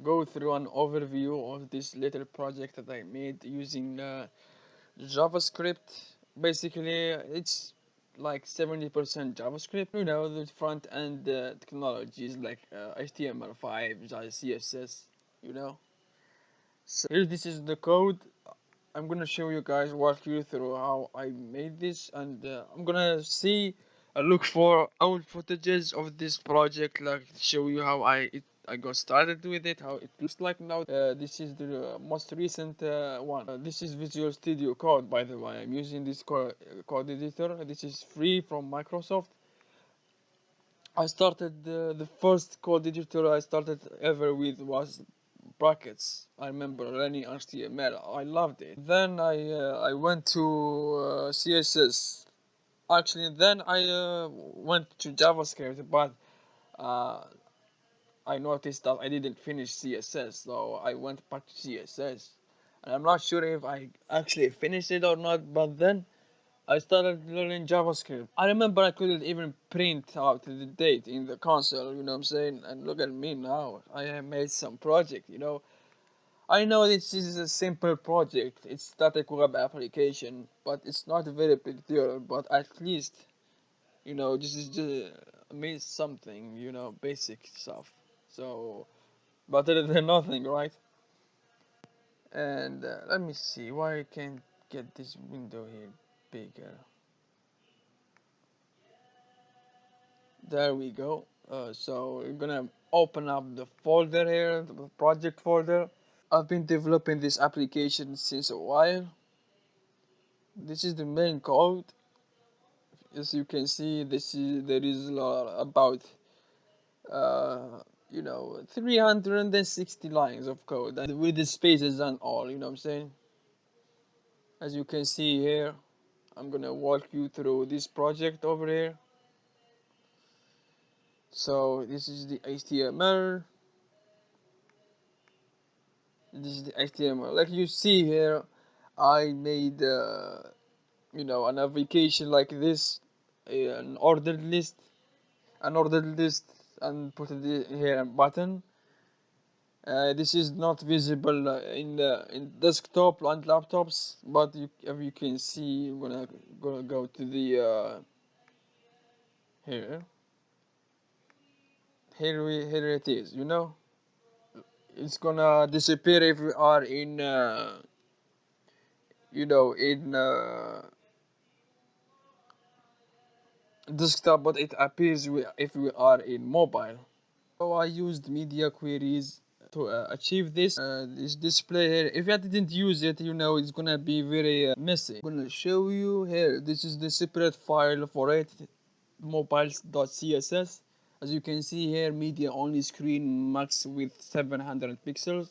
go through an overview of this little project that I made using JavaScript. Basically, it's like 70% JavaScript. The front end technologies like HTML5, CSS. You know. So here, this is the code. I'm gonna show you guys, walk you through how I made this, and I'm gonna look for old footages of this project, like show you how I got started with it, how it looks like now. This is the most recent one. This is Visual Studio Code, by the way. I'm using this code editor. This is free from Microsoft. I started the first code editor I started ever with was brackets. I remember learning HTML. I loved it. Then I went to CSS. Actually, then I went to JavaScript, but uh, I noticed that I didn't finish CSS, so I went back to CSS. And I'm not sure if I actually finished it or not, but then I started learning JavaScript. I remember I couldn't even print out the date in the console, you know what I'm saying? And look at me now. I have made some project. I know this is a simple project. It's static web application, but it's not a very big deal. But at least, this is just means something, basic stuff. So better than nothing, right? And let me see why I can't get this window here bigger. There we go. So we're gonna open up the folder here, the project folder. I've been developing this application since a while. This is the main code. As you can see, there is about uh, 360 lines of code, and with the spaces and all. You know what I'm saying? As you can see here, I'm gonna walk you through this project over here. So this is the HTML. This is the HTML. Like you see here, I made a navigation like this, an ordered list, and put it here a button. This is not visible in desktop and laptops, but if you can see, I'm gonna go to the here. Here it is. It's gonna disappear if we are in in desktop, but it appears if we are in mobile. So I used media queries to achieve this display here. If I didn't use it, it's gonna be very messy. I'm gonna show you here. This is the separate file for it, mobiles.css. As you can see here, media only screen max with 700 pixels,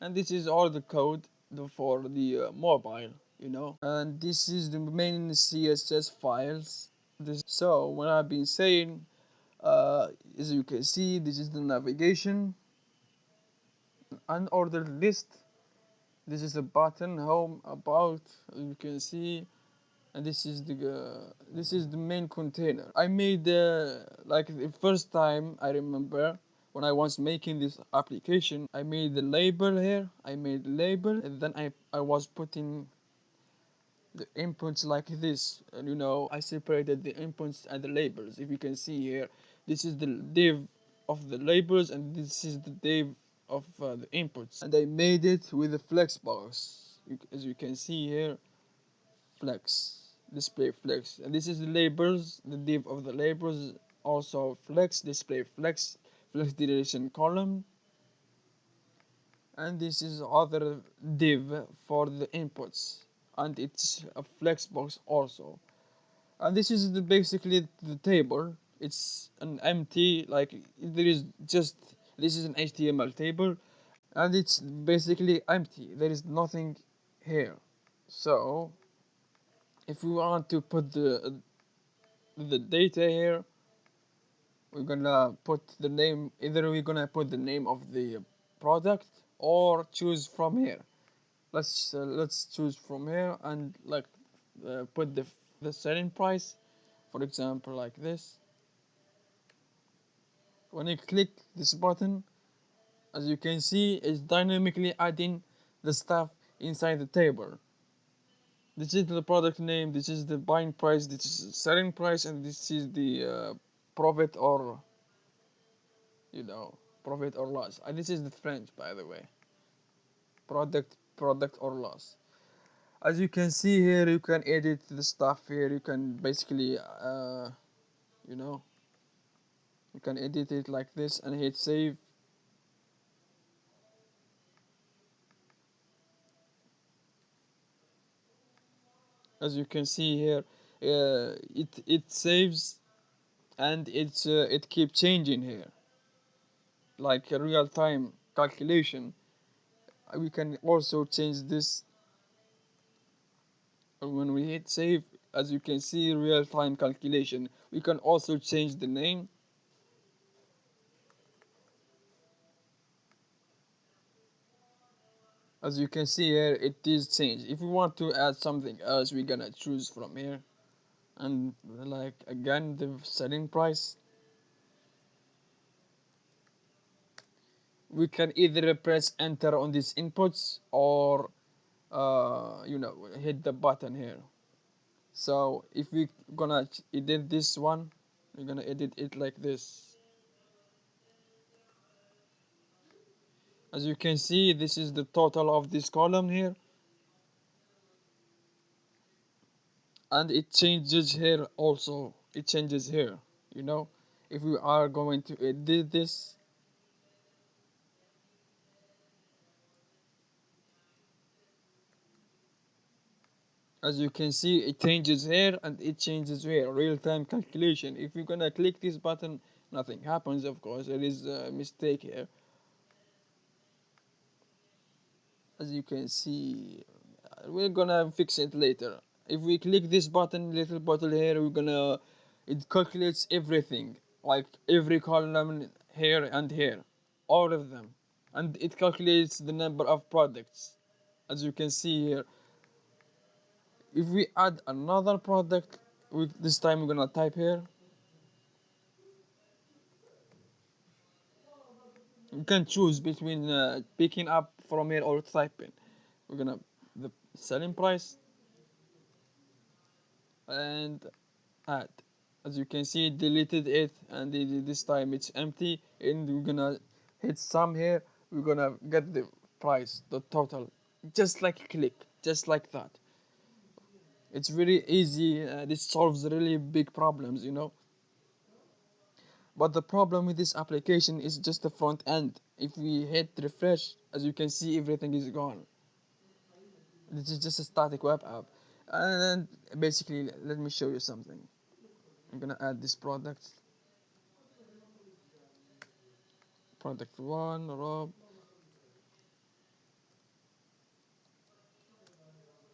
and this is all the code for the mobile. And this is the main CSS files. So what I've been saying, as you can see, this is the navigation, unordered list. This is the button, home, about. You can see, and this is the main container. I made like the first time I remember when I was making this application. I made the label here. I made the label, and then I was putting the inputs like this, and I separated the inputs and the labels. If you can see here, this is the div of the labels, and this is the div of the inputs, and I made it with a flex box. As you can see here, flex, display flex, and this is the labels, the div of the labels, also flex, display flex duration column, and this is other div for the inputs, and it's a flex box also. And this is basically the table. It's an empty, like there is just, this is an HTML table, and it's basically empty. There is nothing here. So if we want to put the data here, we're gonna put the name. Either we're gonna put the name of the product or choose from here. Let's choose from here, and like put the selling price, for example, like this. When you click this button, As you can see, it's dynamically adding the stuff inside the table. This is the product name, this is the buying price, this is the selling price, and this is the profit or, you know, profit or loss. And this is the French, by the way. Product or loss. As you can see here, you can edit the stuff here. You can basically, you know, you can edit it like this and hit save. As you can see here, it saves and it keeps changing here, like a real time calculation. We can also change this when we hit save. As you can see, real time calculation. We can also change the name. As you can see here, it is changed. If we want to add something else, we're gonna choose from here. And like again, the selling price. We can either press enter on these inputs or you know, hit the button here. So if we gonna edit this one, we're gonna edit it like this. As you can see, this is the total of this column here, and it changes here also. It changes here, you know. If we are going to edit this, as you can see, it changes here and it changes here. Real-time calculation. If you're gonna click this button, nothing happens. Of course, there is a mistake here. As you can see, we're gonna fix it later. If we click this button, little button here, we're gonna, it calculates everything, like every column here and here, all of them, and it calculates the number of products. As you can see here, if we add another product, this time we're gonna type here. You can choose between picking up from here or typing. We're gonna the selling price and add. As you can see, it deleted it, and this time it's empty. And we're gonna hit sum here. We're gonna get the price, the total, just like click, just like that. It's very easy. This solves really big problems, you know. But the problem with this application is just the front end. If we hit refresh, as you can see, everything is gone. This is just a static web app. And basically, let me show you something. I'm gonna add this product one, Rob.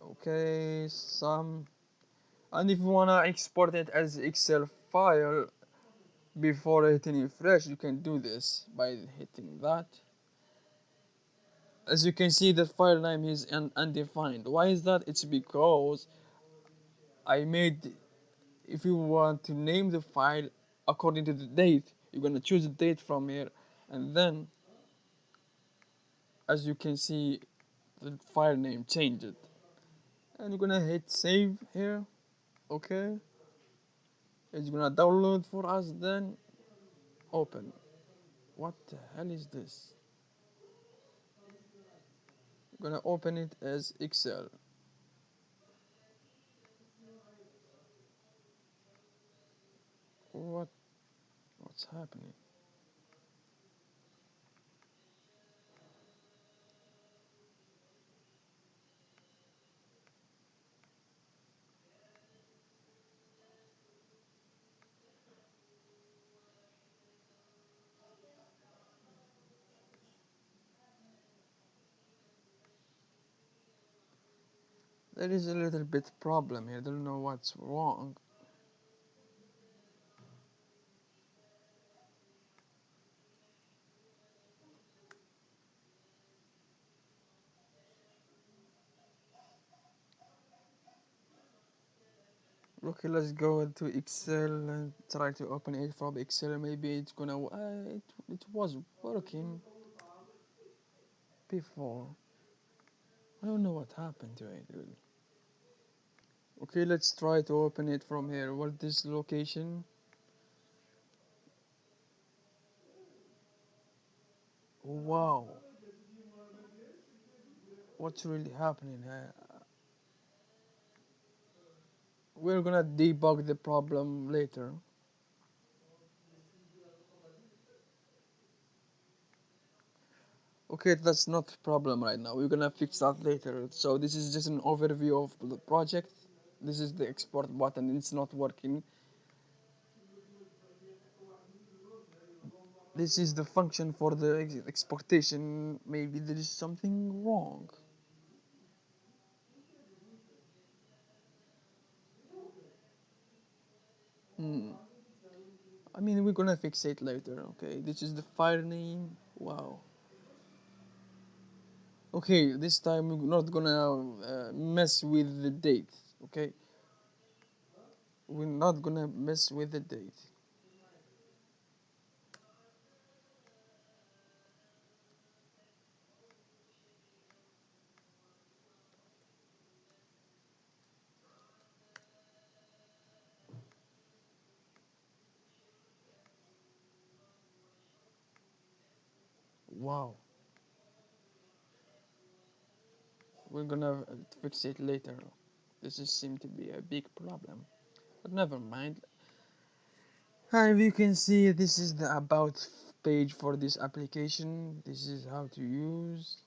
Okay, some. And if you wanna export it as Excel file before hitting refresh, you can do this by hitting that. As you can see, the file name is undefined. Why is that? It's because I made, if you want to name the file according to the date, you're gonna choose the date from here, and then as you can see, the file name changed, and you're gonna hit save here. Okay, it's gonna download for us, then open. What the hell is this? I'm gonna open it as Excel. What's happening? There is a little bit problem here. I don't know what's wrong. Okay, let's go into Excel and try to open it from Excel. Maybe it's gonna. It was working. before. I don't know what happened to it really. Okay, let's try to open it from here. What this location? Wow, what's really happening? We're gonna debug the problem later. Okay, that's not a problem right now. We're gonna fix that later. So this is just an overview of the project. This is the export button. It's not working. This is the function for the exportation. Maybe there is something wrong. Hmm. I mean, we're gonna fix it later. Okay, this is the file name. Wow. Okay, this time we're not gonna mess with the date. Okay, we're not gonna mess with the date. Wow. We're gonna fix it later. This is seem to be a big problem, but never mind. If you can see, this is the about page for this application. This is how to use.